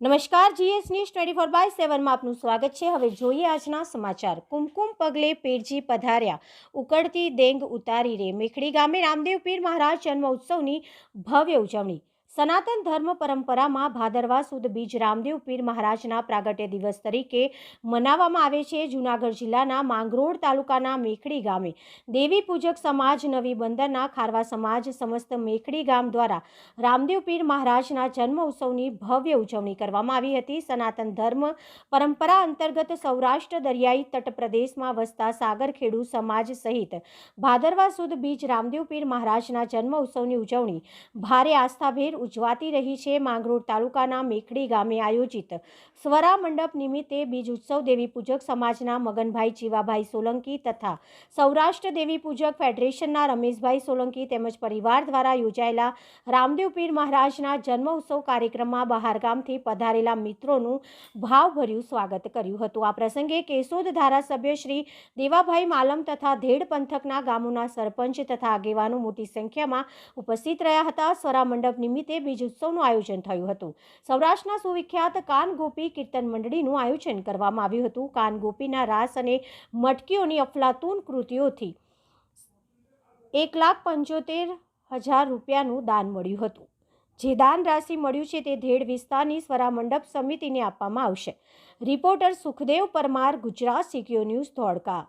નમસ્કાર, GS news 24/7 માં આપનું સ્વાગત છે। હવે જોઈએ આજના સમાચાર। કુમકુમ પગલે પેરજી પધાર્યા, ઉકળતી દેંગ ઉતારી રે। મેખડી ગામે રામદેવ પીર મહારાજ જન્મ ઉત્સવની ભવ્ય ઉજવણી। સનાતન ધર્મ પરંપરામાં ભાદરવા સુદ બીજ રામદેવ પીર મહારાજના પ્રાગટ્ય દિવસ તરીકે મનાવવામાં આવે છે। જૂનાગઢ જિલ્લાના માંગરોળ તાલુકાના મેખડી ગામે દેવી પૂજક સમાજ, નવી બંદરના ખારવા સમાજ, સમસ્ત મેખડી ગામ દ્વારા રામદેવ પીર મહારાજના જન્મ ઉત્સવની ભવ્ય ઉજવણી કરવામાં આવી હતી। સનાતન ધર્મ પરંપરા અંતર્ગત સૌરાષ્ટ્ર દરિયાઈ તટ પ્રદેશમાં વસતા સાગરખેડુ સમાજ સહિત ભાદરવા સુદ બીજ રામદેવ પીર મહારાજના જન્મ ઉત્સવની ઉજવણી ભારે આસ્થાભેર ઉજવાતી રહી છે। માંગરોળ તાલુકાના મેખડી ગામે આયોજિત સ્વરા મંડપ નિમિત્તે બીજ ઉત્સવ દેવી પૂજક સમાજના મગનભાઈ જીવાભાઈ સોલંકી તથા સૌરાષ્ટ્ર દેવી પૂજક ફેડરેશનના રમેશભાઈ સોલંકી તેમજ પરિવાર દ્વારા યોજાયેલા રામદેવ પીર મહારાજના જન્મ ઉત્સવ કાર્યક્રમમાં બહારગામથી પધારેલા મિત્રોનું ભાવભર્યું સ્વાગત કર્યું હતું। આ પ્રસંગે કેશોદ ધારાસભ્ય શ્રી દેવાભાઈ માલમ તથા ધેડ પંથકના ગામોના સરપંચ તથા આગેવાનો મોટી સંખ્યામાં ઉપસ્થિત રહ્યા હતા। સ્વરા મંડપ નિમિત્તે બીજ ઉત્સવનું આયોજન થયું હતું। સૌરાષ્ટ્રના સુવિખ્યાત કાન ગોપી કીર્તન મંડળીનું આયોજન કરવામાં આવ્યું હતું। કાન ગોપીના રાસ અને મટકીઓની અફલાતૂન કૃતિઓથી 1,75,000 રૂપિયાનું દાન મળ્યું હતું। જે દાન રાશિ મળ્યું છે તે ધેડ વિસ્તારની સ્વરા મંડપ સમિતિને આપવામાં આવશે। Reporter Sukhdev Parmar, Gujarat secure news, Dholka.